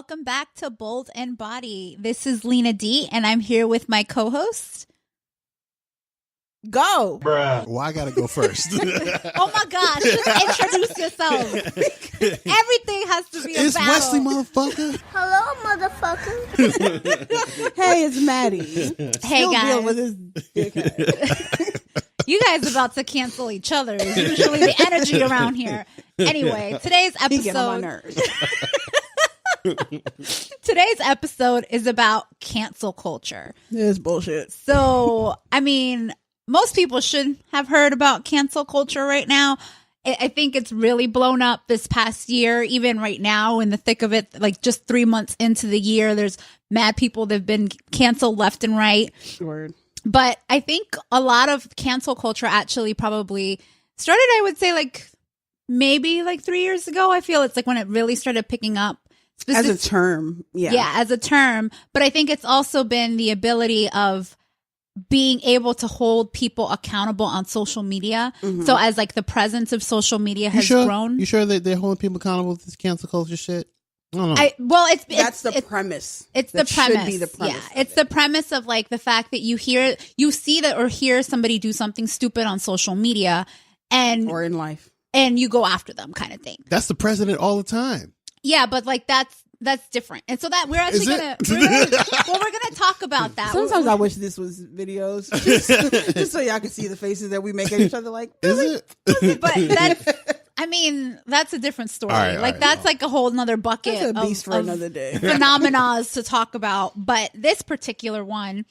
welcome back to Bold and Body. This is Lina D, and I'm here with my co-host. Go. Bruh. Well, I gotta go first. Oh my gosh, just introduce yourself. Everything has to be a It's battle. Westley, motherfucker. Hello, motherfucker. Hey, it's Maddie. Hey Still guys, dealing with this dickhead. you guys about to cancel each other. Is usually the energy around here. Anyway, today's He get on my episode. nerves. Today's episode is about cancel culture. This is bullshit. So, I mean, most people should have heard about cancel culture right now. I think it's really blown up this past year, even right now in the thick of it, like just 3 months into the year, there's mad people that have been canceled left and right. Word. But I think a lot of cancel culture actually probably started, I would say, like maybe like 3 years ago. I feel it's like when it really started picking up. As a term. Yeah. As a term. But I think it's also been the ability of being able to hold people accountable on social media. Mm-hmm. So as like the presence of social media has grown. You sure that they're holding people accountable with this cancel culture shit? I don't know. That's the premise. It's That the premise. should be the premise. Yeah, it's the premise of like the fact that you see that or hear somebody do something stupid on social media Or in life. and you go after them kind of thing. That's the president all the time. Yeah, but like that's different. And so that we're actually Is we're gonna talk about that. Sometimes I wish this was videos. Just so y'all can see the faces that we make at each other like, Is it? But that's a different story. All right, that's like a whole nother bucket that's a beast for another day. phenomena to talk about. But this particular one,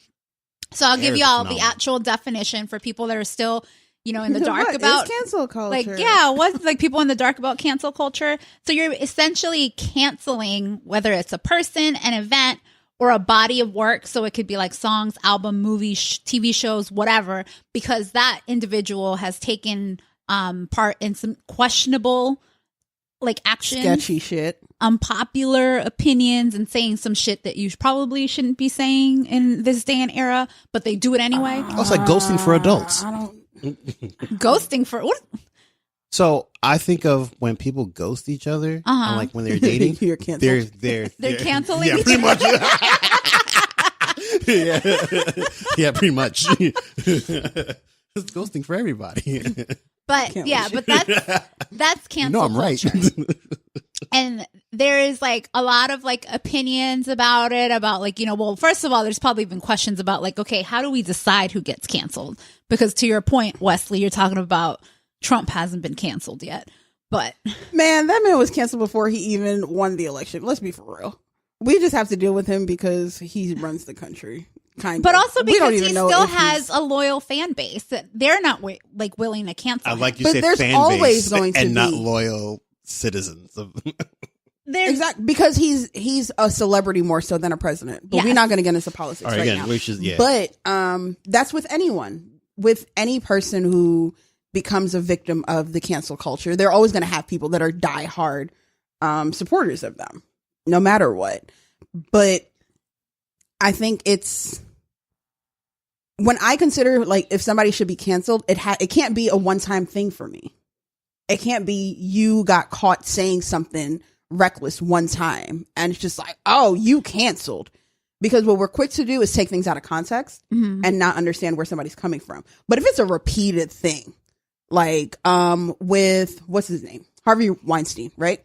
so I'll give you all the actual definition for people that are still, in the dark What about is cancel culture. like, what's like people in the dark about cancel culture. So you're essentially canceling whether it's a person, an event, or a body of work. So it could be like songs, album, movies, TV shows, whatever, because that individual has taken part in some questionable like actions, sketchy shit, unpopular opinions, and saying some shit that you probably shouldn't be saying in this day and era, but they do it anyway. It's like ghosting for adults. Ghosting for what? So I think of when people ghost each other, and like when they're dating, You're canceled. They're canceling Yeah, each pretty much. yeah, pretty much. It's ghosting for everybody. But but that's cancel I'm right. culture. And there is like a lot of like opinions about it, about like, well, first of all, there's probably been questions about like, okay, how do we decide who gets canceled? Because to your point, Wesley, you're talking about Trump hasn't been canceled yet. But man, that man was canceled before he even won the election. Let's be for real. We just have to deal with him because he runs the country. But also because he still has a loyal fan base that they're not willing to cancel. I like you But said there's fan always base going to and not be- loyal citizens. Exactly, because he's a celebrity more so than a president. But we're not going to get into politics right now. But that's with anyone, with any person who becomes a victim of the cancel culture. They're always going to have people that are diehard supporters of them, no matter what. But I think it's when I consider like if somebody should be canceled, it can't be a one-time thing for me. It can't be you got caught saying something reckless one time and it's just like, oh, you canceled. Because what we're quick to do is take things out of context and not understand where somebody's coming from. But if it's a repeated thing, like with what's his name, Harvey Weinstein, right?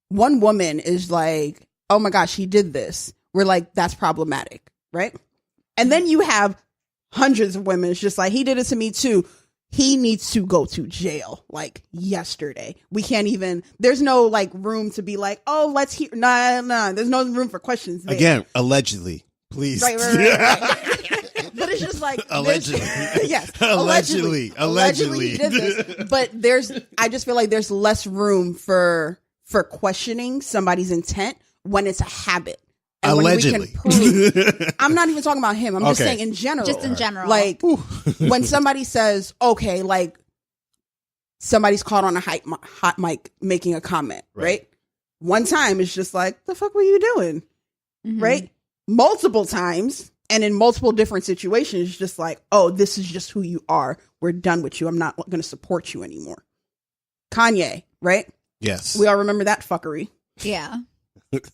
One woman is like, oh my gosh, he did this. We're like, that's problematic, right? And then you have hundreds of women. It's just like, he did it to me too. He needs to go to jail like yesterday. We can't even, there's no like room to be like, oh, let's hear. No. There's no room for questions there. Again, allegedly, please. Right. But it's just like, allegedly. Yes. Allegedly he did this. But I just feel like there's less room for questioning somebody's intent when it's a habit. And allegedly. When we can prove, I'm not even talking about him. I'm just saying in general. Just in general. Like when somebody says, okay, like somebody's caught on a hot mic making a comment, right? One time it's just like, the fuck were you doing? Right? Multiple times and in multiple different situations, it's just like, oh, this is just who you are. We're done with you. I'm not going to support you anymore. Kanye, right? Yes. We all remember that fuckery. Yeah.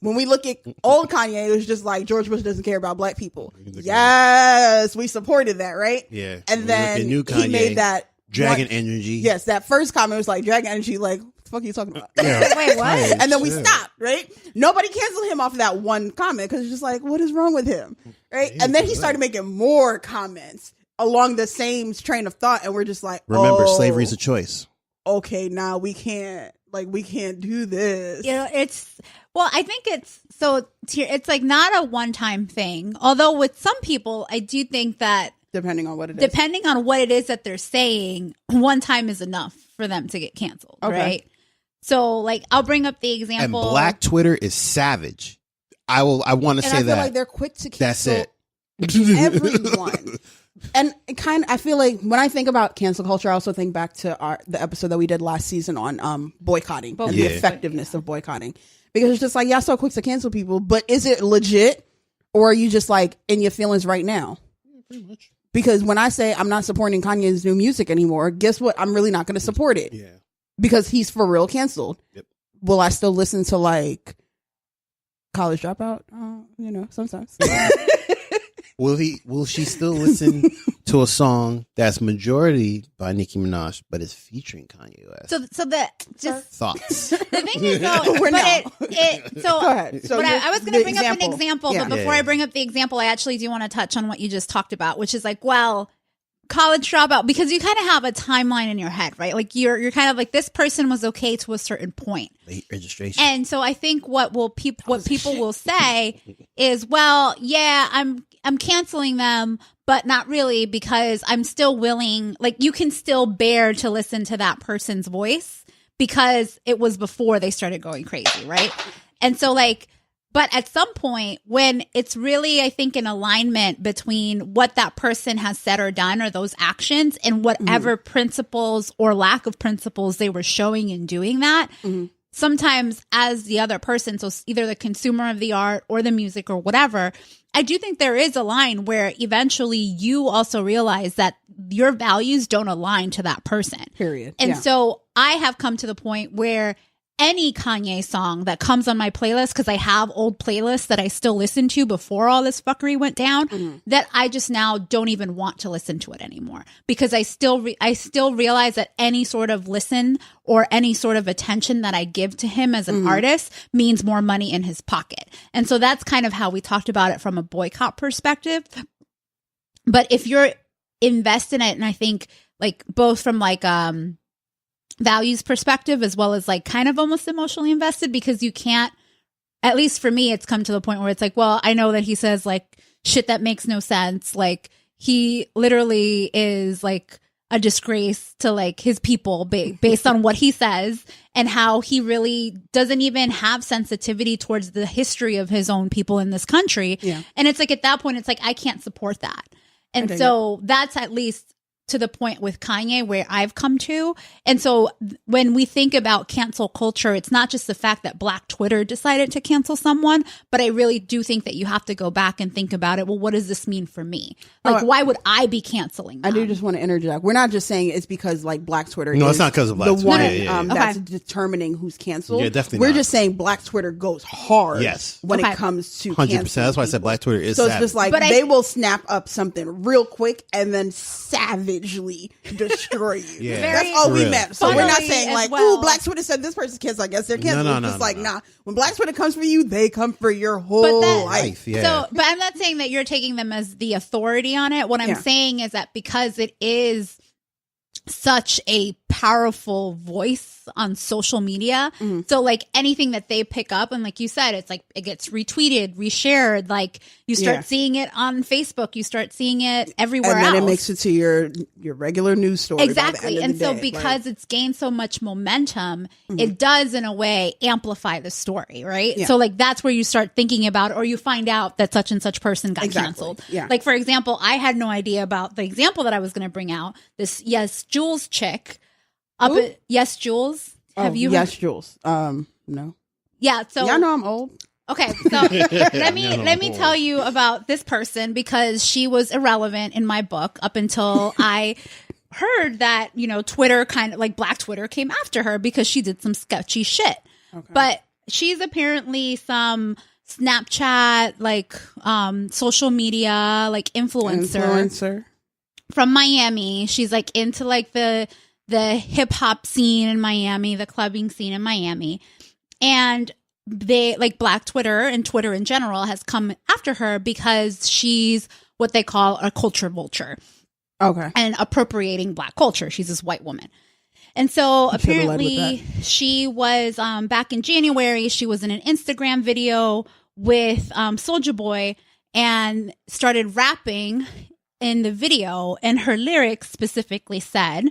When we look at old Kanye, it was just like George Bush doesn't care about black people. Yes, we supported that, right? Yeah. And then new Kanye, he made that Dragon Energy. Yes, that first comment was like Dragon Energy. Like, what the fuck are you talking about? Yeah. Wait, what? And then we stopped, right? Nobody canceled him off of that one comment because it's just like, what is wrong with him, right? And then he started making more comments along the same train of thought, and we're just like, remember, slavery's a choice. Okay, now we can't do this. I think it's like not a one-time thing. Although with some people, I do think that depending on what it is that they're saying, one time is enough for them to get canceled, right? So like, I'll bring up the example. And Black Twitter is savage. I want to say I feel that. like they're quick to cancel. That's it. Everyone. And I feel like when I think about cancel culture, I also think back to the episode that we did last season on boycotting and the effectiveness of boycotting. Because it's just like, y'all so quick to cancel people, but is it legit, or are you just like in your feelings right now? Yeah, pretty much. Because when I say I'm not supporting Kanye's new music anymore, guess what? I'm really not going to support it. Yeah. Because he's for real canceled. Yep. Will I still listen to like College Dropout? Sometimes. Will she still listen to a song that's majority by Nicki Minaj, but is featuring Kanye West? So that just thoughts. The thing is, though, Go ahead. So I was going to bring up an example, yeah. but before I bring up the example, I actually do want to touch on what you just talked about, which is like, well, College Dropout, because you kind of have a timeline in your head, right? Like you're kind of like, this person was okay to a certain point. Late registration. And so I think what people will say is, well, yeah, I'm canceling them, but not really, because I'm still willing, like, you can still bear to listen to that person's voice because it was before they started going crazy, right? And so like, but at some point when it's really, I think, an alignment between what that person has said or done, or those actions, and whatever principles or lack of principles they were showing in doing that, sometimes as the other person, so either the consumer of the art or the music or whatever, I do think there is a line where eventually you also realize that your values don't align to that person. Period. And so I have come to the point where any Kanye song that comes on my playlist, because I have old playlists that I still listened to before all this fuckery went down, that I just now don't even want to listen to it anymore, because I still realize that any sort of listen or any sort of attention that I give to him as an artist means more money in his pocket. And so that's kind of how we talked about it from a boycott perspective. But if you're invested in it, and I think like both from like values perspective as well as like kind of almost emotionally invested, because you can't, at least for me, it's come to the point where it's like, well, I know that he says like shit that makes no sense. Like he literally is like a disgrace to like his people based on what he says, and how he really doesn't even have sensitivity towards the history of his own people in this country. Yeah. And it's like, at that point, it's like, I can't support that. And so that's at least to the point with Kanye where I've come to. And so when we think about cancel culture, it's not just the fact that Black Twitter decided to cancel someone, but I really do think that you have to go back and think about it. Well, what does this mean for me? Like, why would I be canceling them? I do just want to interject. We're not just saying it's because like Black Twitter. No, it's not because of Black Twitter. The one that's determining who's canceled. Yeah, definitely. We're just saying Black Twitter goes hard. Yes. When it comes to 100%. That's why I said Black Twitter is. So it's just like they will snap up something real quick and then savagely destroy you. Yeah. That's all we meant. So we're not saying like, ooh, Black Twitter said this person's canceled, I guess they're canceled. No, it's just like, nah. When Black Twitter comes for you, they come for your whole life. Yeah. So, but I'm not saying that you're taking them as the authority on it. What I'm saying is that because it is such a powerful voice on social media, so like anything that they pick up, and like you said, it's like it gets retweeted, reshared, like you start seeing it on Facebook, you start seeing it everywhere and then else. It makes it to your regular news story. Exactly. And so because it's gained so much momentum, it does in a way amplify the story, right? So like that's where you start thinking about, or you find out that such and such person got canceled. Yeah. Like for example, I had no idea about the example that I was going to bring out, this Yes Jules chick up at Yes Jules. Have you Yes Jules? No. Yeah, so y'all know I'm old. Okay, so let me tell you about this person, because she was irrelevant in my book up until I heard that, you know, Twitter kind of like Black Twitter came after her because she did some sketchy shit. Okay. But she's apparently some Snapchat, like social media, like influencer from Miami. She's like into like the hip hop scene in Miami, the clubbing scene in Miami. And they like Black Twitter and Twitter in general has come after her because she's what they call a culture vulture. Okay. And appropriating Black culture. She's this white woman. And so apparently she was back in January, she was in an Instagram video with Soulja Boy and started rapping in the video. And her lyrics specifically said,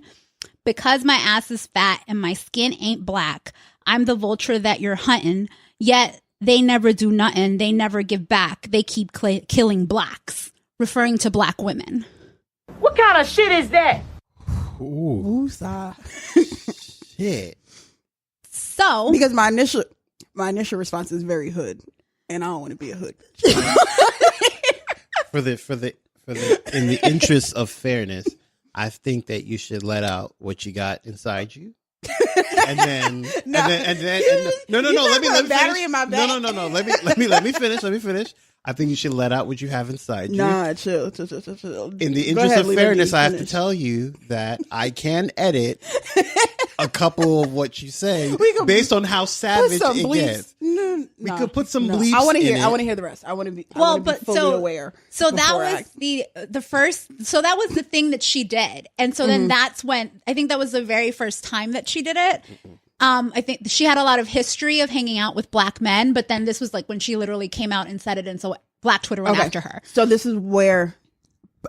"Because my ass is fat and my skin ain't black, I'm the vulture that you're hunting. Yet they never do nothing. They never give back. They keep killing blacks," referring to Black women. What kind of shit is that? Ooh, shit. So, because my initial response is very hood, and I don't want to be a hood. for the in the interest of fairness, I think that you should let out what you got inside you. And then no. Let me finish. No. Let me finish. I think you should let out what you have inside you. Nah, chill. In the interest of fairness, I have to tell you that I can edit a couple of what you say based on how savage it gets. We could put some bleeps. I want to hear the rest. I want to be fully aware. So that was the first. So that was the thing that she did, and so then that's when I think that was the very first time that she did it. I think she had a lot of history of hanging out with Black men, but then this was like when she literally came out and said it, and so Black Twitter went after her. So this is where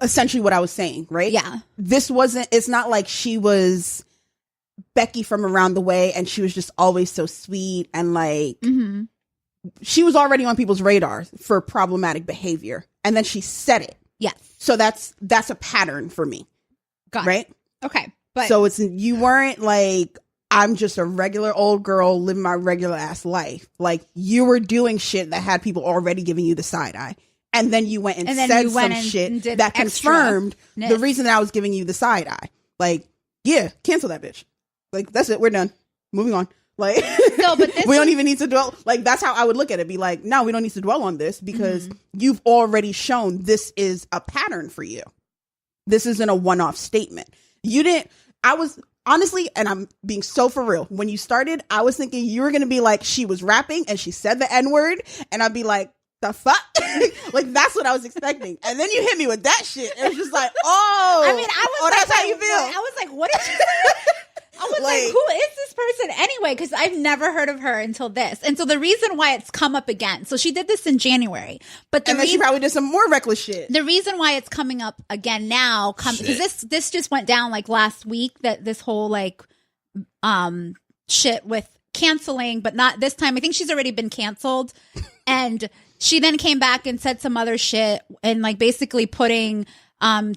essentially what I was saying, right? Yeah. It's not like she was Becky from around the way and she was just always so sweet and like she was already on people's radar for problematic behavior, and then she said it. Yes. So that's a pattern for me. Got right? It. Okay. But so you weren't like, I'm just a regular old girl living my regular ass life. Like, you were doing shit that had people already giving you the side eye. And then you went and said some shit that confirmed the reason that I was giving you the side eye. Like, yeah, cancel that bitch. Like, that's it. We're done. Moving on. Like, no, but we don't even need to dwell. Like, that's how I would look at it. Be like, no, we don't need to dwell on this because you've already shown this is a pattern for you. This isn't a one-off statement. Honestly, and I'm being so for real, when you started, I was thinking you were going to be like, she was rapping and she said the N-word, and I'd be like, the fuck? Like, that's what I was expecting. And then you hit me with that shit. It was just like, oh. I mean, that's how you feel. I was like, what did you say? I was like, who is this person anyway? Because I've never heard of her until this. And so the reason why it's come up again, so she did this in January, but then she probably did some more reckless shit. The reason why it's coming up again now, because this just went down like last week, that this whole like shit with canceling, but not this time. I think she's already been canceled. And she then came back and said some other shit and like basically putting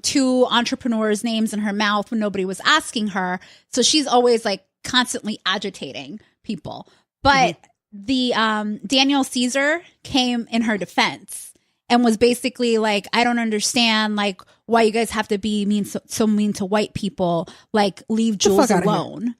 two entrepreneurs' names in her mouth when nobody was asking her. So she's always like constantly agitating people. But the Daniel Caesar came in her defense and was basically like, I don't understand like why you guys have to be so mean to white people. Like, leave Jules alone.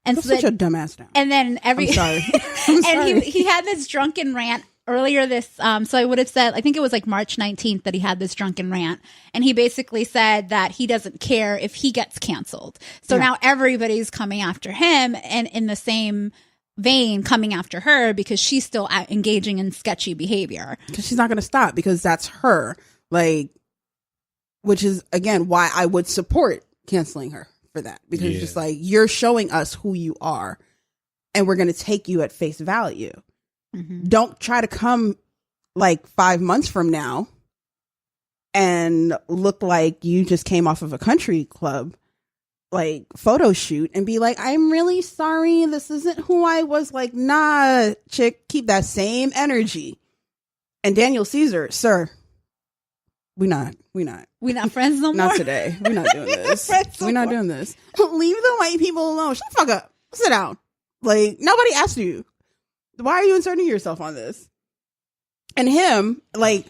And so such a dumbass now. And then I'm sorry. And he had this drunken rant earlier this, so I would have said, I think it was like March 19th that he had this drunken rant. And he basically said that he doesn't care if he gets canceled. So now everybody's coming after him, and in the same vein coming after her because she's still engaging in sketchy behavior. Because she's not going to stop, because that's her. Like, which is, again, why I would support canceling her for that. Because it's just like, you're showing us who you are, and we're going to take you at face value. Don't try to come like 5 months from now and look like you just came off of a country club like photo shoot and be like, I'm really sorry, this isn't who I was. Like, nah, chick, keep that same energy. And Daniel Caesar, sir, we not friends no more. Not today. We're not doing this. We're not doing this. Leave the white people alone. Shut the fuck up. Sit down. Like, nobody asked you. Why are you inserting yourself on this? And him, like,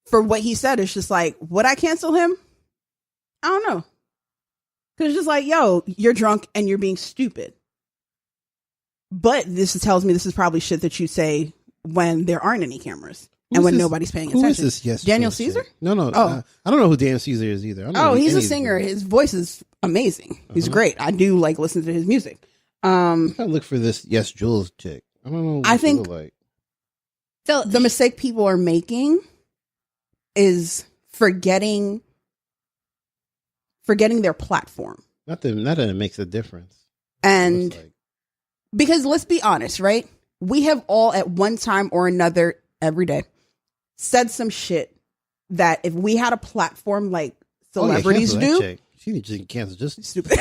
for what he said, it's just like, would I cancel him? I don't know. Because it's just like, yo, you're drunk and you're being stupid. But this tells me this is probably shit that you say when there aren't any cameras and when nobody's paying attention. Who is this? Yes, Daniel Caesar? No. Oh. I don't know who Daniel Caesar is either. He's a singer. His voice is amazing. He's great. I do like listening to his music. I look for this Yes Jules chick. I don't know. I think so. The mistake people are making is forgetting their platform. Not that it makes a difference. And because let's be honest, right? We have all at one time or another every day said some shit that if we had a platform like celebrities do, she needs to cancel just stupid.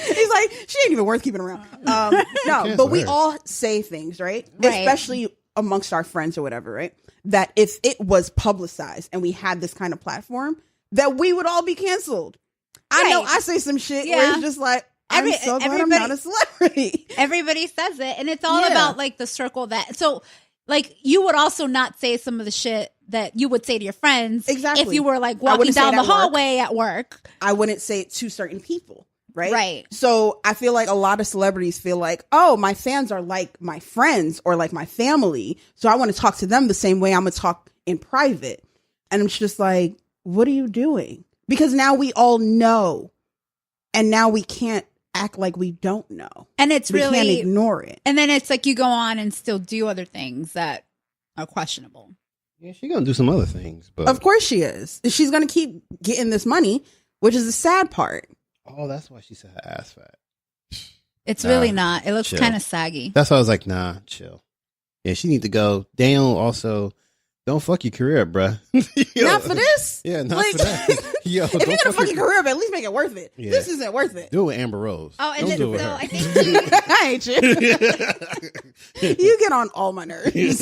He's like, she ain't even worth keeping around. No, but we all say things, right? Especially amongst our friends or whatever, right? That if it was publicized and we had this kind of platform, that we would all be canceled. I know I say some shit where it's just like, I'm so glad I'm not a celebrity. Everybody says it. And it's all about like the circle that, so like you would also not say some of the shit that you would say to your friends. Exactly. If you were like walking down the hallway at work. I wouldn't say it to certain people. Right. So I feel like a lot of celebrities feel like, oh, my fans are like my friends or like my family. So I want to talk to them the same way I'm going to talk in private. And I'm just like, what are you doing? Because now we all know. And now we can't act like we don't know. And we can't ignore it. And then it's like you go on and still do other things that are questionable. Yeah, she's going to do some other things. But of course she is. She's going to keep getting this money, which is the sad part. Oh, that's why she said her ass fat. It's really not. It looks kind of saggy. That's why I was like, nah, chill. Yeah, she need to go. Daniel also, don't fuck your career up, bruh. Not for this? Yeah, not for that. Yo, if you're going to fuck your career up, at least make it worth it. Yeah. This isn't worth it. Do it with Amber Rose. Oh, and don't do it with her. I think I ain't you. You get on all my nerves.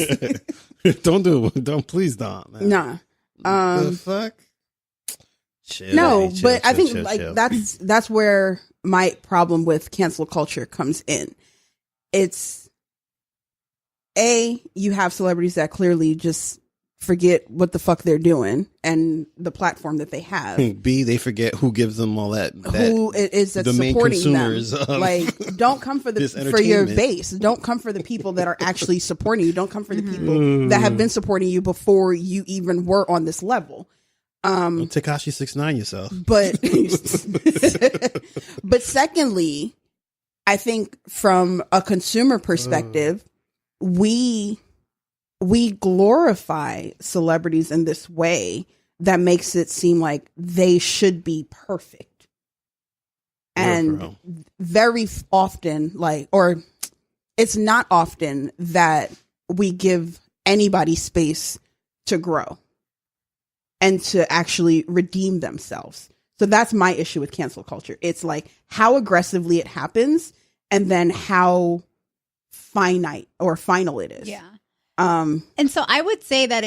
Don't do it. Don't, please don't. Man. Nah. The fuck? Chill, no, chill, but chill, I think chill. that's where my problem with cancel culture comes in. It's you have celebrities that clearly just forget what the fuck they're doing and the platform that they have. B, they forget who gives them all that who it is that's the supporting them. Like, don't come for your base. Don't come for the people that are actually supporting you. Don't come for the people that have been supporting you before you even were on this level. Tekashi 6ix9ine yourself. But secondly, I think from a consumer perspective, we glorify celebrities in this way that makes it seem like they should be perfect. And very often, or it's not often that we give anybody space to grow and to actually redeem themselves. So that's my issue with cancel culture. It's like how aggressively it happens and then how finite or final it is. Yeah. And so I would say that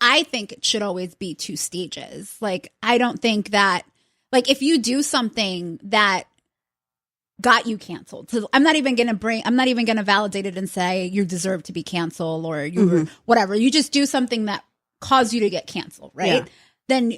I think it should always be 2 stages. Like, I don't think that, like, if you do something that got you canceled, so I'm not even going to validate it and say you deserve to be canceled or you whatever. You just do something that caused you to get canceled, right? Yeah. Then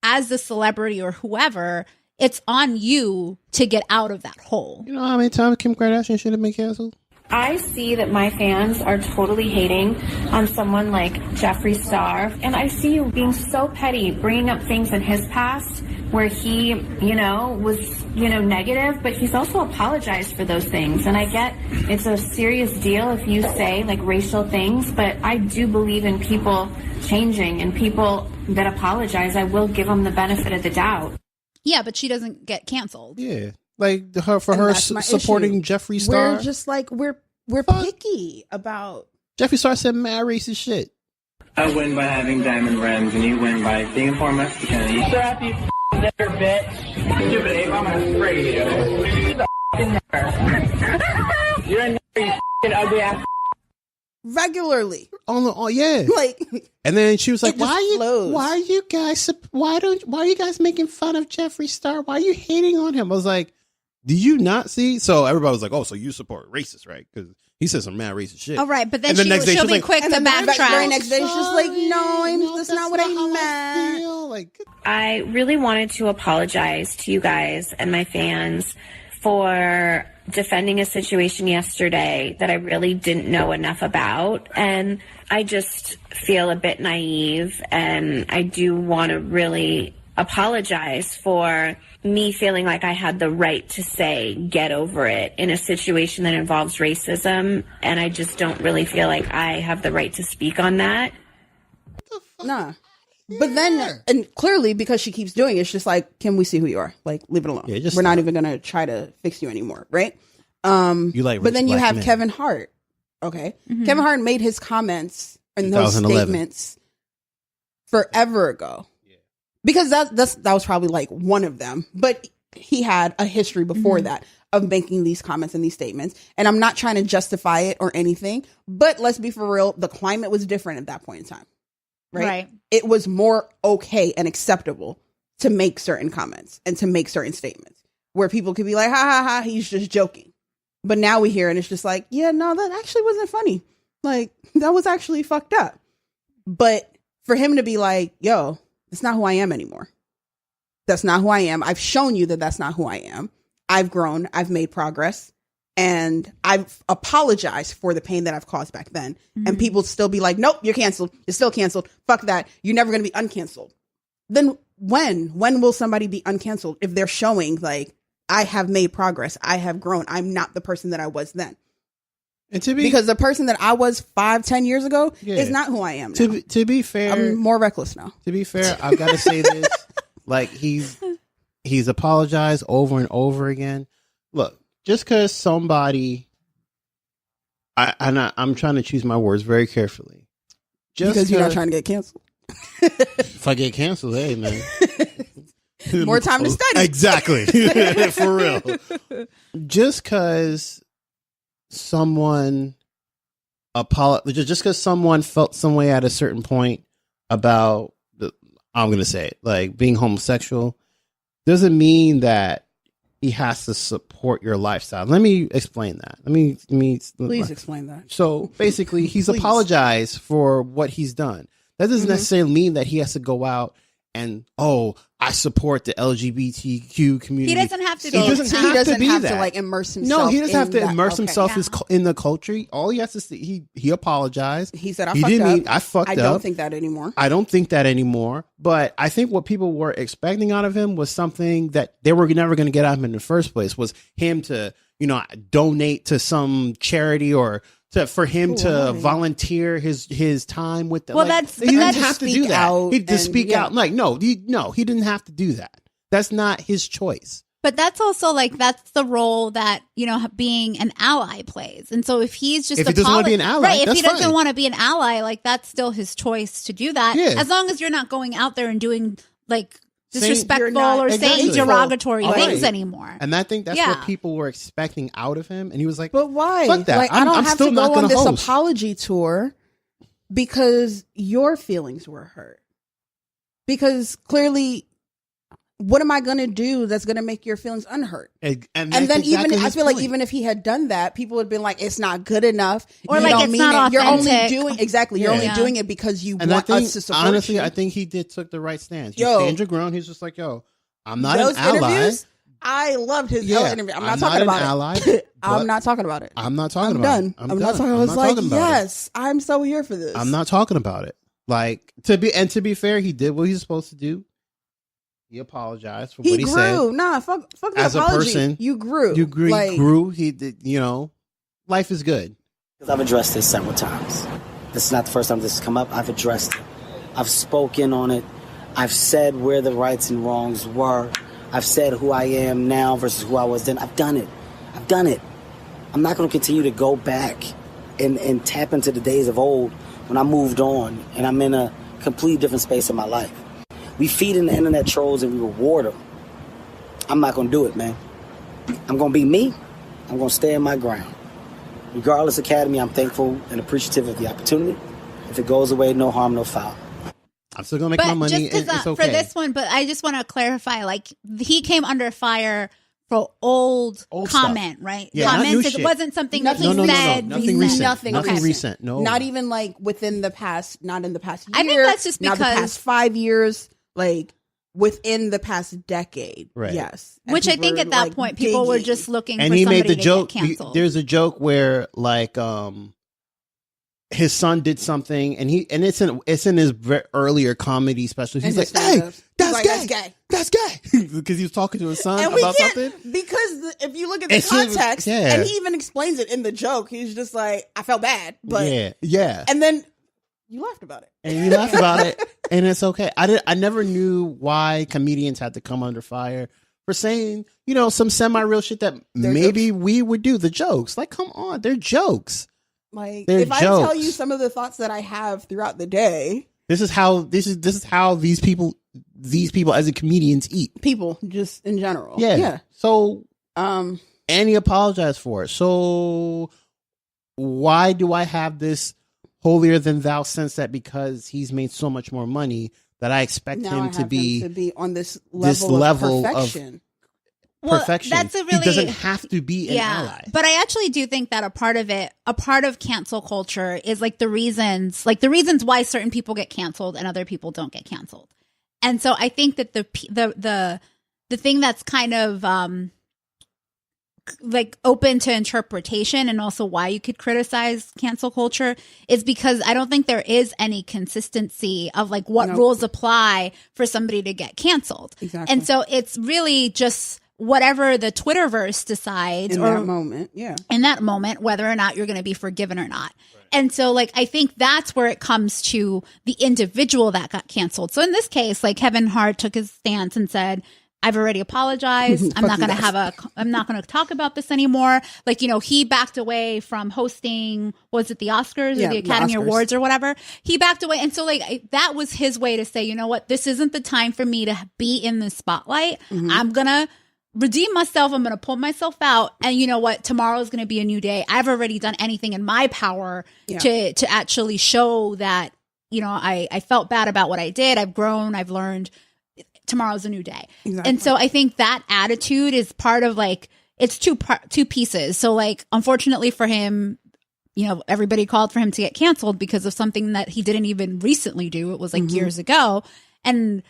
as the celebrity or whoever, it's on you to get out of that hole. You know how many times Kim Kardashian should have been canceled? I see that my fans are totally hating on someone like Jeffree Star. And I see you being so petty, bringing up things in his past where he, was, negative, but he's also apologized for those things. And I get it's a serious deal if you say like racial things, but I do believe in people changing and people that apologize. I will give them the benefit of the doubt. Yeah, but she doesn't get canceled. Yeah. Like her supporting Jeffree Star. We're just like we're picky about. Jeffree Star said mad racist shit. I win by having diamond rims, and you win by being a poor Mexican. You strap you there, bitch. Stupid ape, I'm gonna spray you. You're a you ugly ass. Regularly. Yeah. And then she was like, why are you guys making fun of Jeffree Star? Why are you hating on him? I was like, do you not see? So everybody was like, oh, so you support racist, right? Because he said some mad racist shit. Oh, right. But then she'll be quick to backtrack. The very next day, she's just like, no, that's not what I meant. I really wanted to apologize to you guys and my fans for defending a situation yesterday that I really didn't know enough about. And I just feel a bit naive, and I do want to really apologize for me feeling like I had the right to say, get over it in a situation that involves racism. And I just don't really feel like I have the right to speak on that. Nah. But then, and clearly because she keeps doing it, it's just like, can we see who you are? Like, leave it alone. Yeah, we're not even going to try to fix you anymore, right? But then you have Kevin Hart. Okay. Mm-hmm. Kevin Hart made his comments and those statements forever ago. Yeah. Because that was probably like one of them. But he had a history before that of making these comments and these statements. And I'm not trying to justify it or anything, but let's be for real. The climate was different at that point in time. Right? It was more okay and acceptable to make certain comments and to make certain statements where people could be like, ha ha ha, he's just joking. But now we hear and it's just like, yeah, no, that actually wasn't funny. Like, that was actually fucked up. But for him to be like, yo, it's not who I am anymore. That's not who I am. I've shown you that that's not who I am. I've grown. I've made progress. And I've apologized for the pain that I've caused back then. Mm-hmm. And people still be like, nope, you're canceled. You're still canceled. Fuck that. You're never going to be uncanceled. Then when will somebody be uncanceled if they're showing like, I have made progress. I have grown. I'm not the person that I was then. And because the person that I was 5-10 years ago is not who I am now. To be fair, I'm more reckless now. To be fair, I've got to say this. Like he's apologized over and over again. Look. Just because somebody, I'm trying to choose my words very carefully. Just because you're not trying to get canceled. If I get canceled, hey, man. More time to study. Exactly. For real. Just because someone just because someone felt some way at a certain point about, I'm going to say it, like being homosexual, doesn't mean that he has to support your lifestyle. Let me explain that. Please explain that. So basically, he's apologized for what he's done. That doesn't necessarily mean that he has to go out and, I support the LGBTQ community. He doesn't have to. He doesn't have to like immerse himself. No, he doesn't have to immerse himself in the culture. All he has to say, he apologized. He said, I fucked up. I don't think that anymore. But I think what people were expecting out of him was something that they were never going to get out of him in the first place, was him to, donate to some charity or for him to volunteer his time with the. Well, he didn't have to do that. He to speak out. Like, no, he didn't have to do that. That's not his choice. But that's also like, that's the role that, being an ally plays. And so if he's just, if he doesn't want to be an ally, right? If he doesn't want to be an ally, like that's still his choice to do that. Yeah. As long as you're not going out there and doing like disrespectful or saying derogatory things anymore. And I think that's what people were expecting out of him. And he was like, but why? Fuck that. Like, I don't have to go on this apology tour because your feelings were hurt. Because clearly, what am I going to do that's going to make your feelings unhurt? And then I feel like even if he had done that, people would have been like, it's not good enough. Or like, it's not authentic. You're only doing it because you want us to support honestly, you. I think he took the right stance. You stand your ground. He's just like, I'm not an ally. I loved his interview. I'm not talking about it. I'm not talking about it. I'm not talking about it. I'm not talking about it. Yes, I'm so here for this. I'm not talking about it. Like, to be fair, he did what he's supposed to do. He apologized for what he said. Nah, fuck the as apology. A person, you grew. You grew. He did. Life is good. Because I've addressed this several times. This is not the first time this has come up. I've addressed it. I've spoken on it. I've said where the rights and wrongs were. I've said who I am now versus who I was then. I've done it. I'm not going to continue to go back and tap into the days of old when I moved on and I'm in a completely different space in my life. We feed in the internet trolls and we reward them. I'm not going to do it, man. I'm going to be me. I'm going to stay in my ground. Regardless Academy, I'm thankful and appreciative of the opportunity. If it goes away, no harm, no foul. I'm still going to make my money. It's okay. For this one, but I just want to clarify, like, he came under fire for old comment, stuff. Right? Yeah, comments. It wasn't something that he said. Nothing recent. Nothing recent. No. Not even like within the past, not in the past year. I think that's just because not the past 5 years. Like, within the past decade. Right. Yes. Which I think at that point, people were just looking for somebody to get canceled. There's a joke where like, his son did something, and it's in his earlier comedy specials. He's like, "Hey, that's gay. That's gay," because he was talking to his son about something. Because if you look at the context, and he even explains it in the joke, he's just like, "I felt bad, but yeah," and then you laughed about it, and it's okay. I never knew why comedians had to come under fire for saying, some semi-real shit that maybe we would do. The jokes, like, come on, they're jokes. Like, if I tell you some of the thoughts that I have throughout the day, this is how these people as a comedians eat. People just in general. Yeah. So, and he apologized for it. So why do I have this holier than thou sense that because he's made so much more money that I expect him to be on this level of perfection? Perfection. That's he doesn't have to be an ally. But I actually do think that a part of cancel culture is like the reasons why certain people get canceled and other people don't get canceled. And so I think that the thing that's kind of like open to interpretation, and also why you could criticize cancel culture, is because I don't think there is any consistency of like what rules apply for somebody to get canceled. Exactly. And so it's really just whatever the Twitterverse decides in that moment, whether or not you're going to be forgiven or not. Right. And so like, I think that's where it comes to the individual that got canceled. So in this case, like Kevin Hart took his stance and said, I've already apologized. I'm not going to talk about this anymore. Like, he backed away from hosting, was it the Oscars or the Academy Awards or whatever? He backed away. And so like, that was his way to say, you know what, this isn't the time for me to be in the spotlight. Mm-hmm. I'm going to redeem myself. I'm going to pull myself out. And you know what? Tomorrow is going to be a new day. I've already done anything in my power to actually show that, I felt bad about what I did. I've grown. I've learned. Tomorrow's a new day. Exactly. And so I think that attitude is part of like, it's two pieces. So like, unfortunately for him, everybody called for him to get canceled because of something that he didn't even recently do. It was like years ago. And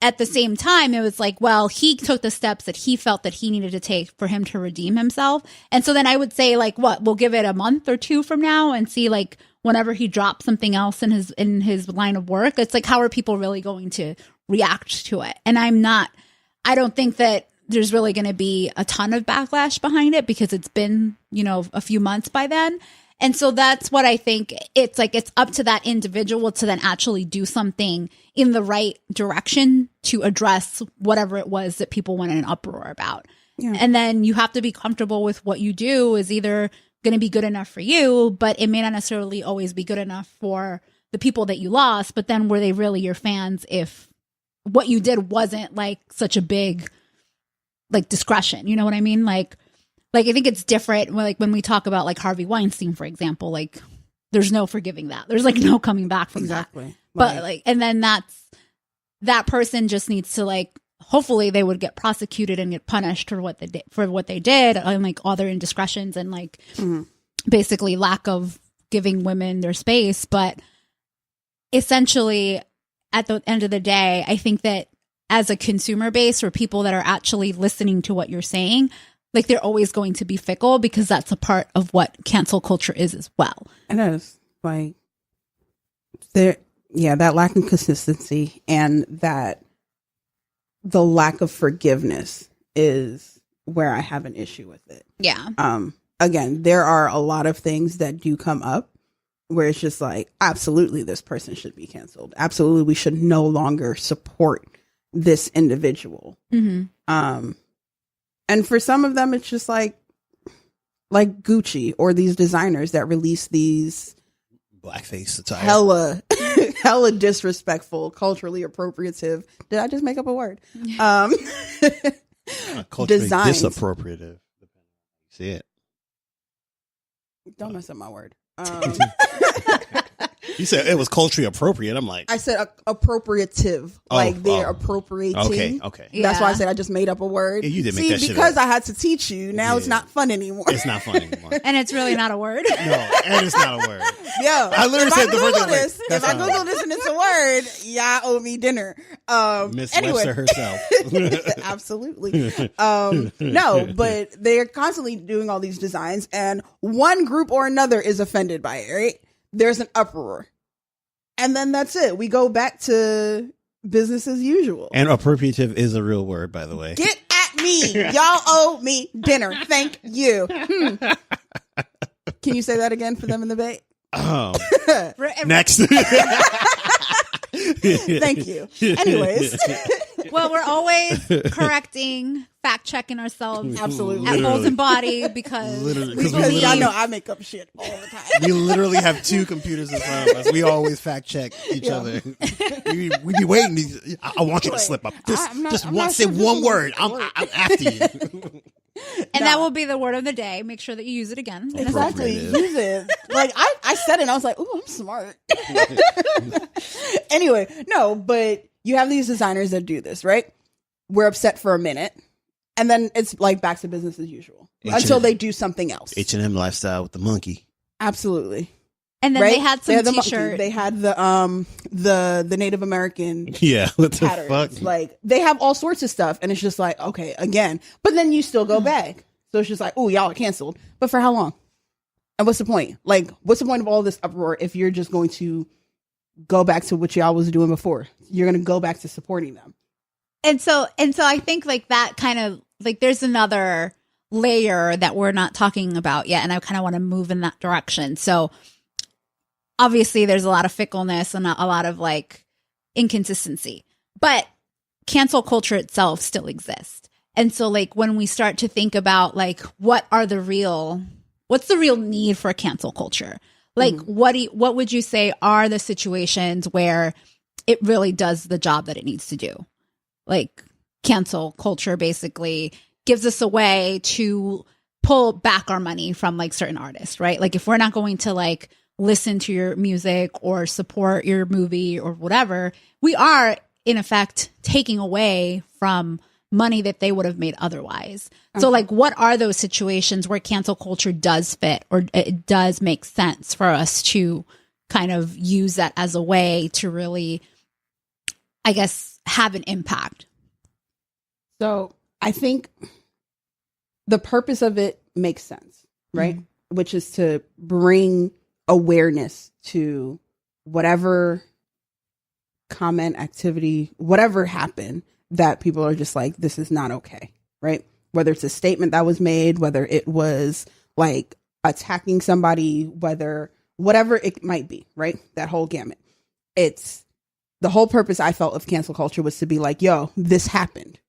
at the same time, it was like, well, he took the steps that he felt that he needed to take for him to redeem himself. And so then I would say like, we'll give it a month or two from now and see like whenever he drops something else in his line of work, it's like, how are people really going to react to it? And I don't think that there's really going to be a ton of backlash behind it because it's been, a few months by then. And so that's what I think. It's like, it's up to that individual to then actually do something in the right direction to address whatever it was that people went in an uproar about. Yeah. And then you have to be comfortable with what you do is either going to be good enough for you, but it may not necessarily always be good enough for the people that you lost. But then were they really your fans if what you did wasn't like such a big like discretion? You know what I mean? Like I think it's different like when we talk about like Harvey Weinstein, for example, like there's no forgiving that. There's like no coming back from that. But like, and then that person just needs to like, hopefully they would get prosecuted and get punished for what they did and like all their indiscretions and like basically lack of giving women their space. But essentially at the end of the day, I think that as a consumer base or people that are actually listening to what you're saying, like they're always going to be fickle because that's a part of what cancel culture is as well. It is like that lack of consistency and that the lack of forgiveness is where I have an issue with it. Yeah. Again, there are a lot of things that do come up where it's just like, absolutely, this person should be canceled. Absolutely, we should no longer support this individual. Mm-hmm. And for some of them, it's just like Gucci or these designers that release these blackface attire. Hella disrespectful, culturally appropriative. Did I just make up a word? Culturally disappropriative. See it. Don't mess up my word. You said it was culturally appropriate. I'm like, I said appropriative, like they're appropriating. Okay. That's why I said I just made up a word. Yeah, you did make that shit because up. I had to teach you. Now it's not fun anymore. It's not fun anymore. And it's really not a word. No, and it's not a word. Yo, I literally said the word. If I Google this and it's a word, y'all owe me dinner. Miss Webster herself. Absolutely. No, but they're constantly doing all these designs, and one group or another is offended by it, right? There's an uproar. And then that's it. We go back to business as usual. And appropriative is a real word, by the way. Get at me. Y'all owe me dinner. Thank you. Can you say that again for them in the Bay? Next. Thank you. Anyways. Well, we're always correcting, fact checking ourselves. Absolutely. At Balls and Body because y'all know I make up shit all the time. We literally have two computers in front of us. We always fact check each other. We be waiting. I want you to slip up. Say one word. I'm after you. And that will be the word of the day. Make sure that you use it again. Exactly. Use it. Like I said it and I was like, ooh, I'm smart. Anyway, no, but you have these designers that do this, right? We're upset for a minute. And then it's like back to business as usual until they do something else. H&M lifestyle with the monkey. Absolutely. And then they had some t-shirt. They had the Native American what the patterns. fuck? Like they have all sorts of stuff, and it's just like, okay, again. But then you still go back. So it's just like, oh, y'all are canceled. But for how long? And what's the point? Like, what's the point of all this uproar if you're just going to go back to what y'all was doing before? You're going to go back to supporting them. And so I think like that kind of like there's another layer that we're not talking about yet, and I kind of want to move in that direction. So obviously there's a lot of fickleness and a lot of like inconsistency, but cancel culture itself still exists. And so like when we start to think about like what's the real need for cancel culture? Like what would you say are the situations where it really does the job that it needs to do? Like cancel culture basically gives us a way to pull back our money from like certain artists, right? Like if we're not going to like listen to your music or support your movie or whatever, we are in effect taking away from money that they would have made otherwise. Okay. So like what are those situations where cancel culture does fit or it does make sense for us to kind of use that as a way to really, I guess, have an impact? So I think the purpose of it makes sense, right? Mm-hmm. Which is to bring awareness to whatever comment, activity, whatever happened that people are just like, this is not okay, right? Whether it's a statement that was made, whether it was like attacking somebody, whatever it might be, right? That whole gamut. It's the whole purpose I felt of cancel culture was to be like, yo, this happened.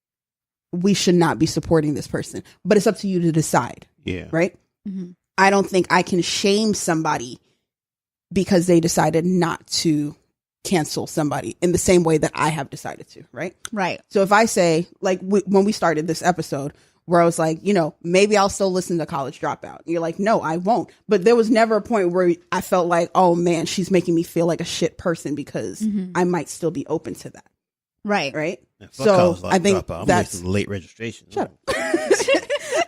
We should not be supporting this person, but it's up to you to decide. Yeah. Right. Mm-hmm. I don't think I can shame somebody because they decided not to cancel somebody in the same way that I have decided to. Right. Right. So if I say like when we started this episode where I was like, maybe I'll still listen to College Dropout. And you're like, no, I won't. But there was never a point where I felt like, oh man, she's making me feel like a shit person because I might still be open to that. Right. Right. Yeah, so I think that's late registration. Shut up.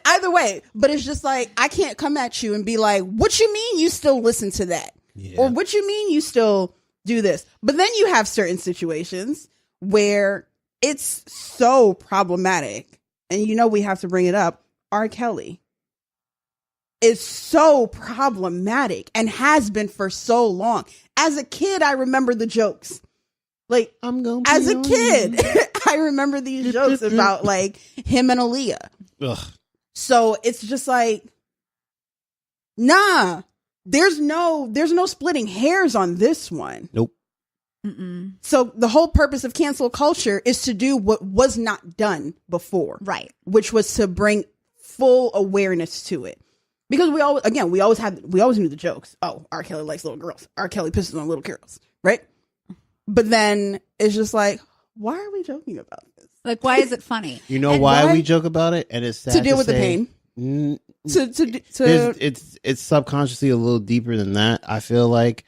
Either way, but it's just like, I can't come at you and be like, what you mean you still listen to that? Yeah. Or what you mean you still do this? But then you have certain situations where it's so problematic. And we have to bring it up. R. Kelly is so problematic and has been for so long. As a kid, I remember the jokes. Like, as a kid, I remember these jokes about like him and Aaliyah. Ugh. So it's just like, nah, there's no splitting hairs on this one. Nope. Mm-mm. So the whole purpose of cancel culture is to do what was not done before. Right. Which was to bring full awareness to it. Because we always knew the jokes. Oh, R. Kelly likes little girls. R. Kelly pisses on little girls. Right. But then it's just like, why are we joking about this? Like, why is it funny? You know why we joke about it? And it's sad to deal with the pain. It's subconsciously a little deeper than that. I feel like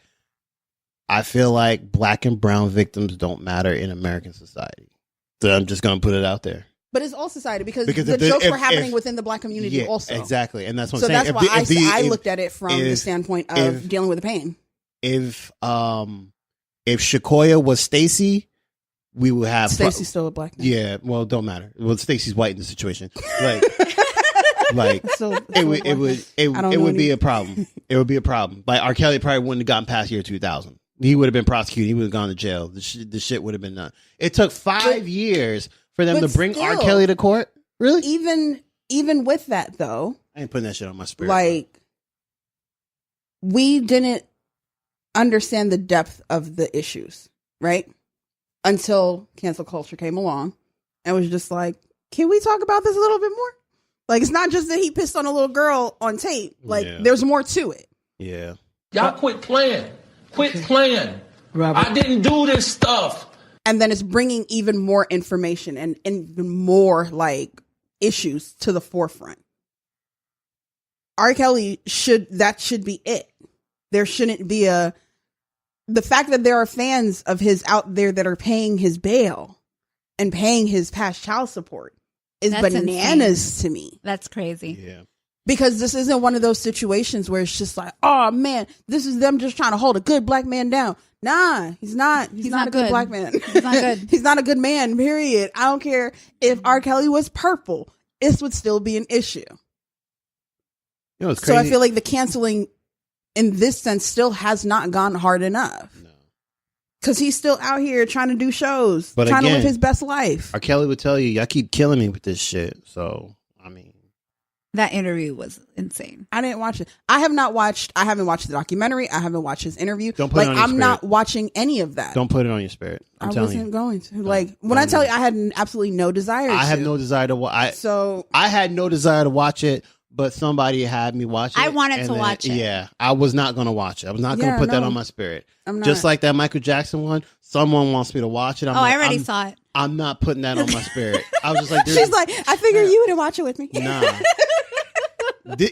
I feel like black and brown victims don't matter in American society. So I'm just going to put it out there. But it's all society because the jokes were happening within the black community also. Exactly. And that's what I'm saying. So that's why I looked at it from the standpoint of dealing with the pain. If Shakoya was Stacey, we would have Stacey's still a black name. Yeah, well, it don't matter. Well, Stacey's white in the situation. Like it would be a problem. It would be a problem. Like R. Kelly probably wouldn't have gotten past year 2000. He would have been prosecuted. He would have gone to jail. The shit would have been done. It took 5 years for them to bring R. Kelly to court. Really? Even with that though, I ain't putting that shit on my spirit. Like, we didn't understand the depth of the issues, right? Until cancel culture came along and was just like, can we talk about this a little bit more? Like, it's not just that he pissed on a little girl on tape. Like, there's more to it. Yeah. Y'all quit playing. Quit playing. Robert. I didn't do this stuff. And then it's bringing even more information and even more, like, issues to the forefront. R. Kelly should be it. There shouldn't be the fact that there are fans of his out there that are paying his bail and paying his past child support is bananas insane to me. That's crazy. Yeah. Because this isn't one of those situations where it's just like, oh man, this is them just trying to hold a good black man down. Nah, he's not. He's not a good black man. He's not good. He's not a good man, period. I don't care if R. Kelly was purple. This would still be an issue. You know, it's crazy. So I feel like the canceling in this sense still has not gone hard enough. No. Because he's still out here trying to do shows, trying to live his best life. R. Kelly would tell you, y'all keep killing me with this shit. So, I mean. That interview was insane. I didn't watch it. I haven't watched the documentary. I haven't watched his interview. Don't put it on your I'm spirit. not watching any of that. Don't put it on your spirit. I wasn't going to. Like, when I tell you, I had absolutely no desire I had no desire to watch. I had no desire to watch it, but somebody had me watch it. I wanted to watch it. Yeah, I was not going to watch it. I was not going to put that on my spirit. I'm not. Just like that Michael Jackson one, someone wants me to watch it. I already saw it. I'm not putting that on my spirit. I was just like, she's like, I figured you would watch it with me. Nah.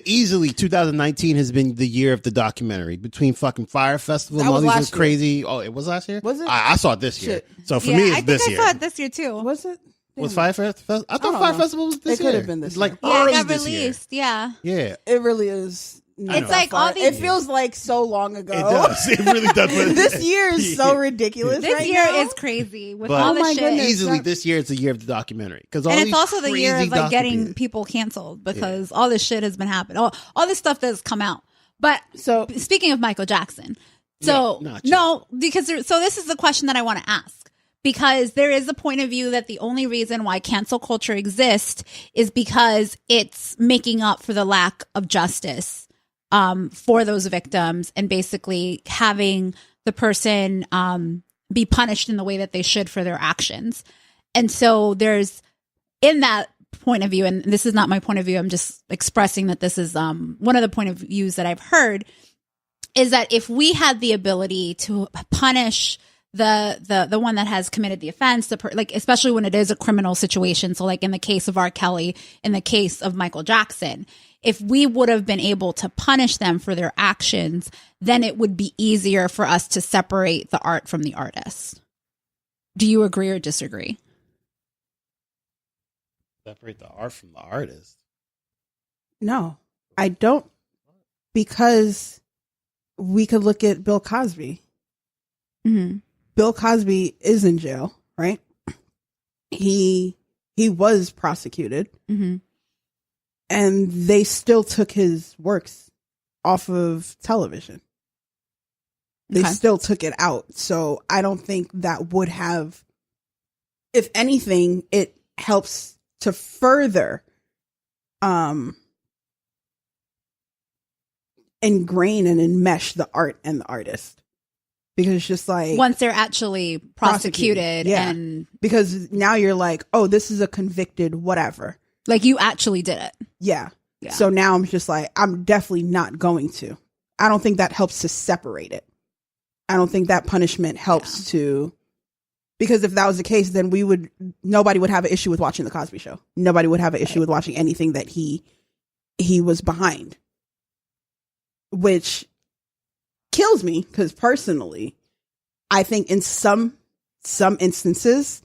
Easily 2019 has been the year of the documentary between fucking Fire Festival and all these crazy. Oh, it was last year? Was it? I saw it this year. So for me, it's this year. I saw it this year too. Was it? Was Fire Festival? I thought Fire Festival was this year. It could have been this year. Like yeah, early it got this released. Year. Yeah. It really is. It's like all these. It feels like so long ago. It does. It really does. This year is so ridiculous. This year is crazy with all this shit. Easily, this year it's the year of the documentary and it's also the year of like getting people canceled because all this shit has been happening. All this stuff that's come out. But so speaking of Michael Jackson, because this is the question that I want to ask. Because there is a point of view that the only reason why cancel culture exists is because it's making up for the lack of justice for those victims and basically having the person be punished in the way that they should for their actions. And so there's, in that point of view, and this is not my point of view, I'm just expressing that this is one of the point of views that I've heard, is that if we had the ability to punish the one that has committed the offense, like especially when it is a criminal situation. So like in the case of R. Kelly, in the case of Michael Jackson, if we would have been able to punish them for their actions, then it would be easier for us to separate the art from the artist. Do you agree or disagree? Separate the art from the artist? No, I don't, because we could look at Bill Cosby. Mm-hmm. Bill Cosby is in jail, right? He was prosecuted, and they still took his works off of television. They still took it out. So I don't think that would have, if anything, it helps to further ingrain and enmesh the art and the artist. Because it's just like, once they're actually prosecuted and because now you're like, oh, this is a convicted whatever. Like you actually did it. Yeah. So now I'm just like, I'm definitely not going to. I don't think that helps to separate it. I don't think that punishment helps to, because if that was the case, then nobody would have an issue with watching The Cosby Show. Nobody would have an issue with watching anything that he was behind. Which kills me, because personally, I think in some instances,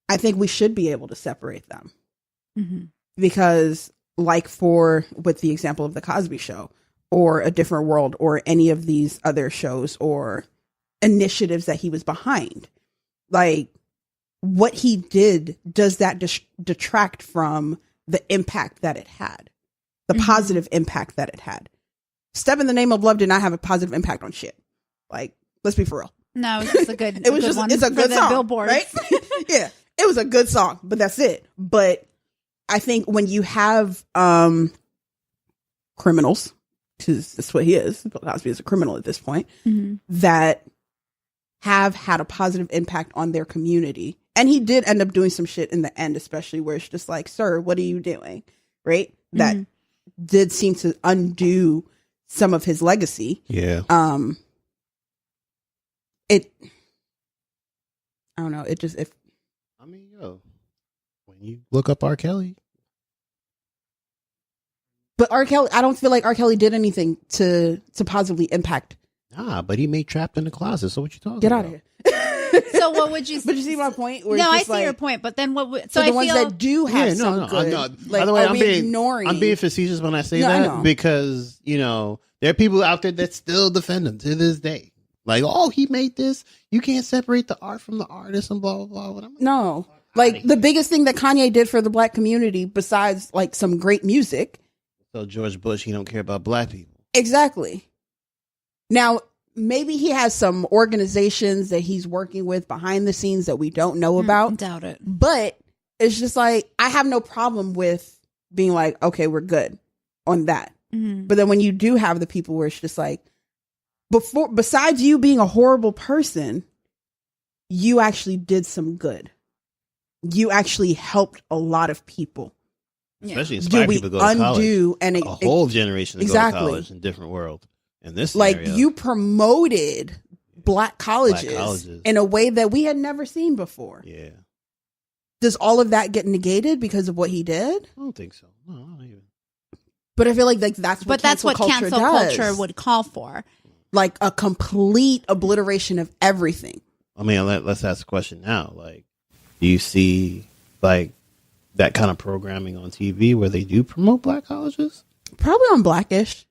I think we should be able to separate them. Mm-hmm. Because like with the example of the Cosby Show or A Different World or any of these other shows or initiatives that he was behind, like what he did, does that detract from the impact that it had, the positive impact that it had? Step in the Name of Love did not have a positive impact on shit. Like, let's be for real. No, it's just a good. It's a good song, Billboard, right? Yeah, it was a good song, but that's it. But I think when you have criminals, because that's what he is, Bill Cosby is a criminal at this point, that have had a positive impact on their community, and he did end up doing some shit in the end, especially where it's just like, sir, what are you doing? Right? That did seem to undo some of his legacy. Yeah. I don't know. It just, when you look up R. Kelly. But R. Kelly, I don't feel like R. Kelly did anything to positively impact. Nah, but he made Trapped in the Closet. So what you talking about? Get out of here. So what would you? But you see my point? No, I see your point. But then what? So the ones that do have some good. Like, by the way, I'm being facetious when I say that because there are people out there that still defend him to this day. Like, oh, he made this. You can't separate the art from the artist and blah blah blah. No, like the biggest thing that Kanye did for the black community, besides like some great music. So George Bush, he don't care about black people. Exactly. Now, maybe he has some organizations that he's working with behind the scenes that we don't know about. Doubt it. But it's just like, I have no problem with being like, okay, we're good on that. Mm-hmm. But then when you do have the people where it's just like, besides you being a horrible person, you actually did some good. You actually helped a lot of people. Especially inspired people to go to college. And a whole generation to go to college in a different world. In this scenario, like, you promoted black colleges in a way that we had never seen before. Yeah. Does all of that get negated because of what he did? I don't think so. No, I don't even. But I feel like that's what cancel culture would call for. Like a complete obliteration of everything. I mean, let's ask the question now. Like, do you see like that kind of programming on TV where they do promote black colleges? Probably on Blackish.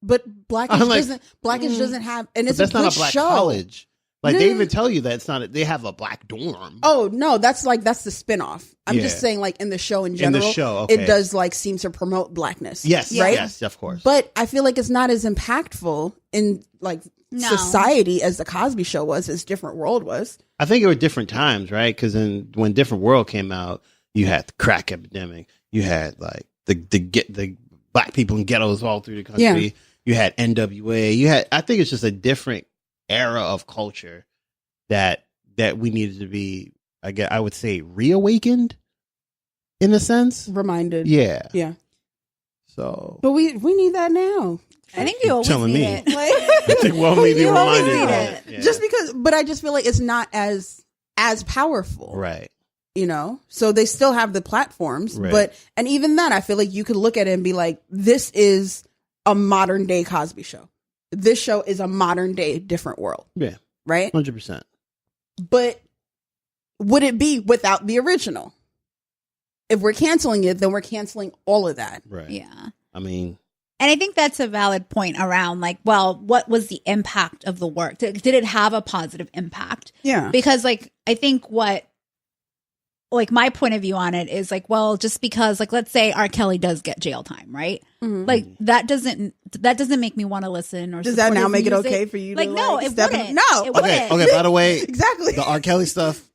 But Blackish doesn't have, and it's that's a good not a black show. College. Like, they even tell you that it's not. They have a black dorm. Oh no, that's the spinoff. I'm just saying, like, in the show in general, it does like seem to promote blackness. Yes, right? Yes, of course. But I feel like it's not as impactful in like society as the Cosby Show was, as Different World was. I think it were different times, right? Because when Different World came out, you had the crack epidemic. You had like the black people in ghettos all through the country. Yeah. You had NWA. I think it's just a different era of culture that we needed to be, I would say, reawakened in a sense. Reminded. Yeah. So. But we need that now. I think you always need it. I think we'll only be reminded of it. Yeah. Just because, but I just feel like it's not as powerful. Right. So they still have the platforms, right. And even then, I feel like you could look at it and be like, this is a modern day Cosby Show. This show is a modern day Different World. Yeah. Right? 100%. But would it be without the original? If we're canceling it, then we're canceling all of that. Right. Yeah. I mean. And I think that's a valid point around, like, well, what was the impact of the work? Did it have a positive impact? Yeah. Because, like, I think my point of view on it is like, well, just because, like, let's say R. Kelly does get jail time, right? Mm-hmm. Like, that doesn't make me want to listen or does that now make it okay for you to, no, it wouldn't. No. It wouldn't. Okay, by the way, exactly. The R. Kelly stuff,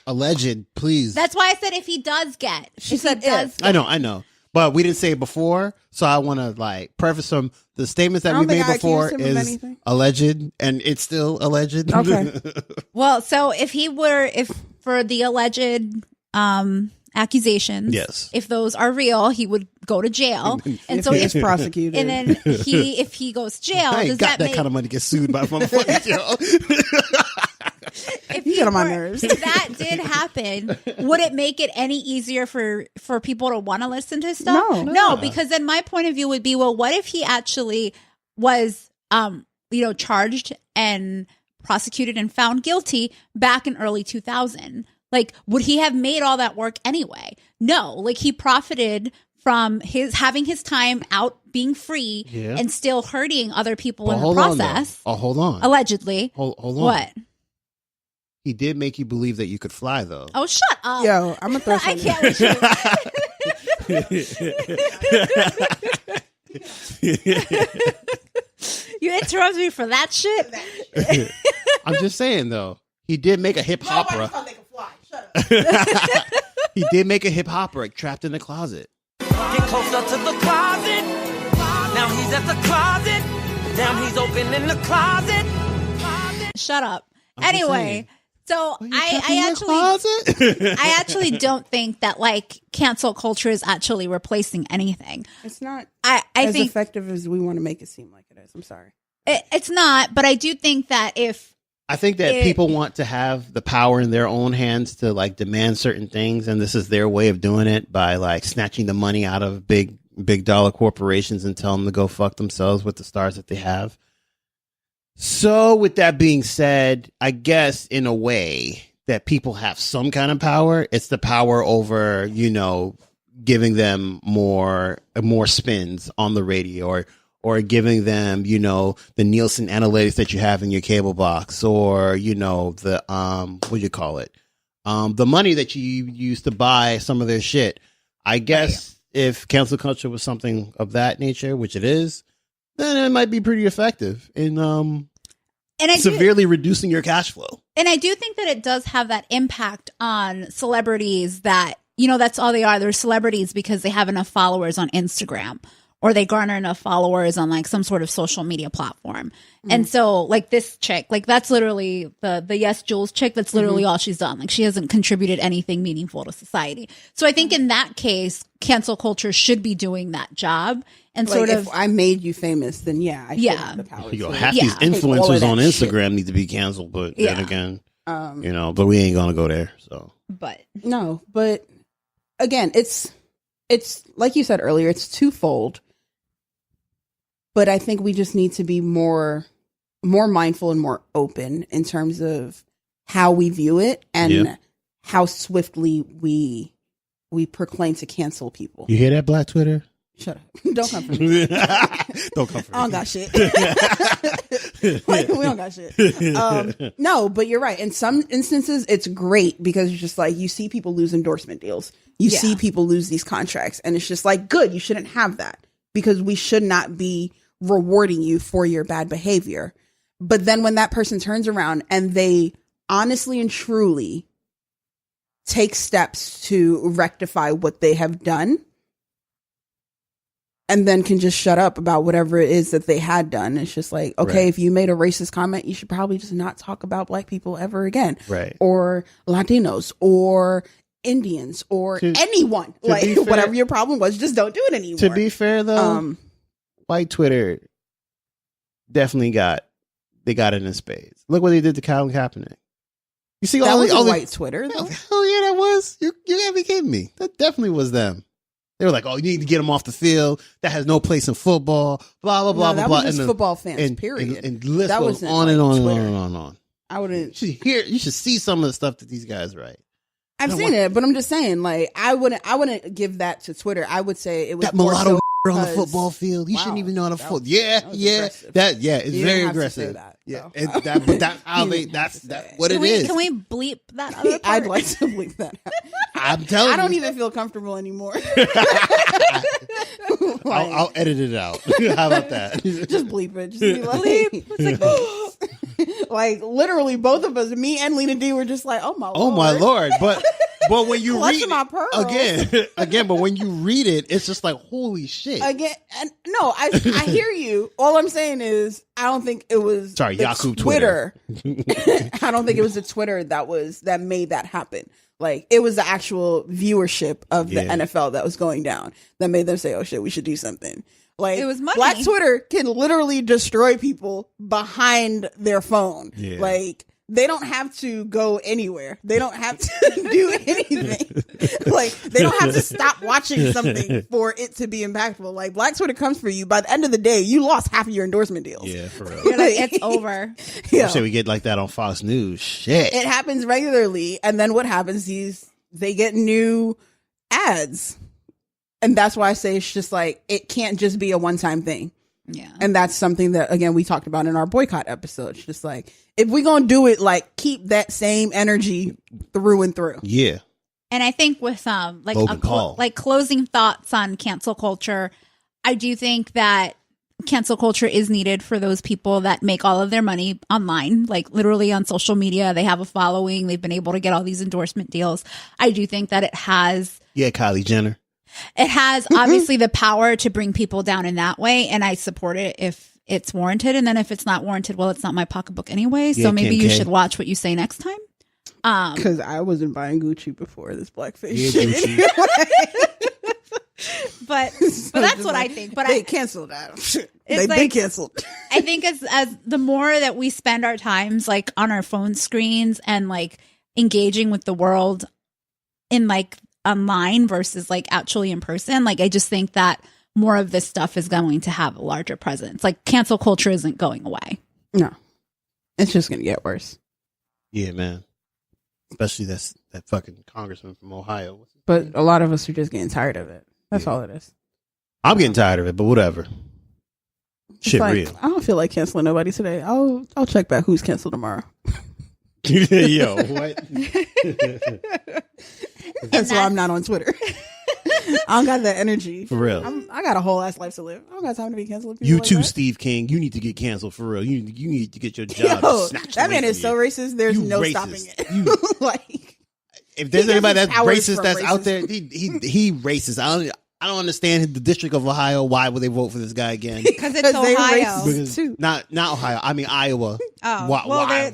alleged, please. That's why I said if he does get. She said if. I know. But we didn't say it before, so I want to, like, preface the statements that we made before is alleged, and it's still alleged. Okay. Well, so if for the alleged accusations, yes, if those are real, he would go to jail, and so if prosecuted, and then if he goes to jail, I ain't got that kind of money to get sued by motherfucking jail. If you get on my nerves. If that did happen, would it make it any easier for people to want to listen to stuff? No, because then my point of view would be, well, what if he actually was charged and prosecuted and found guilty back in early 2000. Like, would he have made all that work anyway? No. Like, he profited from having his time out being free and still hurting other people in the process. Hold on. Allegedly. Hold on. What? He did make you believe that you could fly, though. Oh, shut up. Yo, I'm going to throw something. I can't. You interrupt me for that shit? I'm just saying, though. He did make a hip opera. He did make a hip opera, Trapped in the Closet. Get closer to the closet. Now he's at the closet. Now he's open in the closet. Shut up. Anyway, so I actually don't think that like cancel culture is actually replacing anything. It's not I think effective as we want to make it seem like it is. I'm sorry. It's not, but I do think that I think that people want to have the power in their own hands to like demand certain things, and this is their way of doing it by like snatching the money out of big dollar corporations and tell them to go fuck themselves with the stars that they have. So with that being said, I guess in a way that people have some kind of power. It's the power over, giving them more spins on the radio or giving them, the Nielsen analytics that you have in your cable box, or, the, what do you call it? The money that you use to buy some of their shit. I guess if cancel culture was something of that nature, which it is, then it might be pretty effective in severely reducing your cash flow. And I do think that it does have that impact on celebrities that, that's all they are. They're celebrities because they have enough followers on Instagram, or they garner enough followers on like some sort of social media platform. Mm-hmm. And so like this chick, like that's literally the Yes Jules chick. That's literally all she's done. Like she hasn't contributed anything meaningful to society. So I think in that case, cancel culture should be doing that job. And like if I made you famous, then I should have the power. Half these influencers on Instagram need to be canceled, but then again, but we ain't gonna go there. So, but again, it's like you said earlier, it's twofold. But I think we just need to be more mindful and more open in terms of how we view it and how swiftly we proclaim to cancel people. You hear that, Black Twitter? Shut up. Don't come for me. Don't come for me. I don't got shit. Like, we don't got shit. No, but you're right. In some instances, it's great because it's just like you see people lose endorsement deals. You see people lose these contracts. And it's just like, good, you shouldn't have that because we should not be rewarding you for your bad behavior. But then when that person turns around and they honestly and truly take steps to rectify what they have done, and then can just shut up about whatever it is that they had done. It's just like, okay, if you made a racist comment, you should probably just not talk about Black people ever again. Right. Or Latinos or Indians or anyone. Like fair, whatever your problem was, just don't do it anymore. To be fair though, white Twitter definitely got it in spades. Look what they did to Colin Kaepernick. You see all the white Twitter though? Hell yeah, that was. You gotta be kidding me. That definitely was them. They were like, "Oh, you need to get him off the field. That has no place in football." Blah blah blah blah blah. That was just football fans. Period. And list goes on and on and on and on. I wouldn't. You should see some of the stuff that these guys write. I've seen it, but I'm just saying, like, I wouldn't give that to Twitter. I would say it was that mulatto on the football field. He shouldn't even know how to football. It's very aggressive. But that's how that's what it is. Can we bleep that other part? I'd like to bleep that out. I'm telling you, I don't even feel comfortable anymore. I'll edit it out. How about that? Just bleep it. Just be like, bleep. Like literally, both of us, me and Lina D, were just like, "Oh my lord!" But when you read my pearls. again, but when you read it, it's just like, holy shit. Again, no, I hear you. All I'm saying is, I don't think it was Yahoo Twitter. I don't think it was the Twitter that made that happen. Like it was the actual viewership of the NFL that was going down that made them say, "Oh shit, we should do something." Like it was money. Black Twitter can literally destroy people behind their phone. Yeah. Like they don't have to go anywhere. They don't have to do anything. Like, they don't have to stop watching something for it to be impactful. Like, Black Twitter comes for you. By the end of the day, you lost half of your endorsement deals. Yeah, for real. You're like, it's over. Yeah. Say we get like that on Fox News. Shit. It happens regularly. And then what happens is they get new ads. And that's why I say it's just like, it can't just be a one-time thing. Yeah. And that's something that, again, we talked about in our boycott episode. It's just like, if we're going to do it, like, keep that same energy through and through. Yeah. And I think with closing thoughts on cancel culture, I do think that cancel culture is needed for those people that make all of their money online, like literally on social media. They have a following. They've been able to get all these endorsement deals. I do think that it has. Yeah, Kylie Jenner. It has obviously the power to bring people down in that way, and I support it if it's warranted. And then if it's not warranted, well, it's not my pocketbook anyway. So maybe you should watch what you say next time. Because I wasn't buying Gucci before this blackface shit. But that's what I think. But they canceled that. They've been canceled. I think as the more that we spend our times like on our phone screens and like engaging with the world in like online versus like actually in person, like I just think that more of this stuff is going to have a larger presence. Like cancel culture isn't going away. No, it's just going to get worse. Yeah, man. Especially that fucking congressman from Ohio. But a lot of us are just getting tired of it. That's all it is. I'm getting tired of it, but whatever. It's Shit like, real. I don't feel like canceling nobody today. I'll check back who's canceled tomorrow. Yo, what? That's why I'm not on Twitter. I don't got that energy. For real. I got a whole ass life to live. I don't got time to be canceled. You too, like Steve King. You need to get canceled for real. You need to get your job snatched. That man is so racist. There's no stopping it. Like, if there's anybody that's racist that's out there, he racist. I don't understand the District of Ohio. Why would they vote for this guy again? Because it's Ohio. Because, not Ohio. I mean Iowa. Oh, why?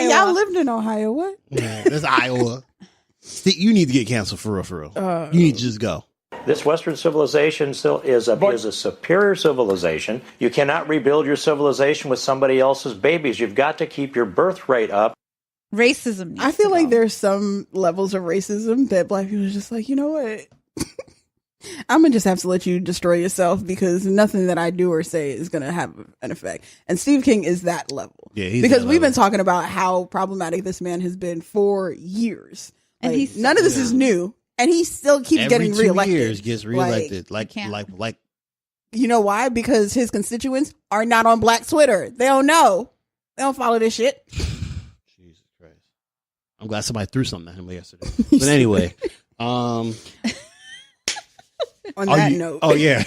Y'all lived in Ohio. What? Yeah, that's Iowa. You need to get canceled for real. You need to just go. This Western civilization still is a superior civilization. You cannot rebuild your civilization with somebody else's babies. You've got to keep your birth rate up. Racism. I feel like there's some levels of racism that Black people are just like, you know what? I'm going to just have to let you destroy yourself because nothing that I do or say is going to have an effect. And Steve King is that level. Yeah, he's because we've been talking about how problematic this man has been for years. Like, and none of this is new. And he still keeps getting reelected. Every 2 years gets reelected. Like, you know why? Because his constituents are not on Black Twitter. They don't know. They don't follow this shit. Jesus Christ. I'm glad somebody threw something at him yesterday. But anyway, on that note. Oh, yeah.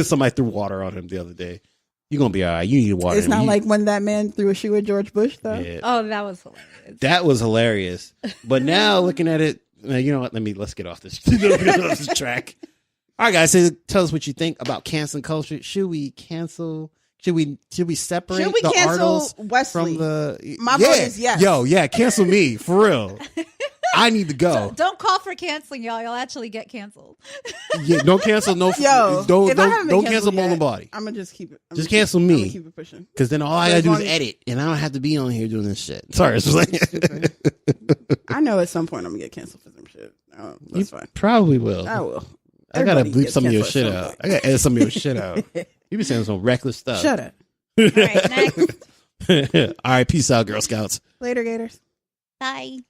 Somebody threw water on him the other day. You're going to be all right. You need water. It's not like when that man threw a shoe at George Bush, though. Yeah. Oh, that was hilarious. That was hilarious. But now looking at it, you know what? Let's get off this track. All right, guys. So tell us what you think about cancel culture. Should we cancel? Should we separate the Arnolds Westley? From the? My vote is yes. Yo, yeah, cancel me for real. I need to go. Don't call for canceling, y'all. You'll actually get canceled. Yeah, don't cancel. No, don't cancel nobody. I'm gonna just keep it. Just cancel me. I'm gonna keep it pushing. Because then all I gotta do is edit, and I don't have to be on here doing this shit. Sorry, it's like I know at some point I'm gonna get canceled for some shit. That's fine. Probably will. I will. I gotta bleep some of your shit out. I gotta edit some of your shit out. You be saying some reckless stuff. Shut up. All right, next. All right, peace out, Girl Scouts. Later, Gators. Bye.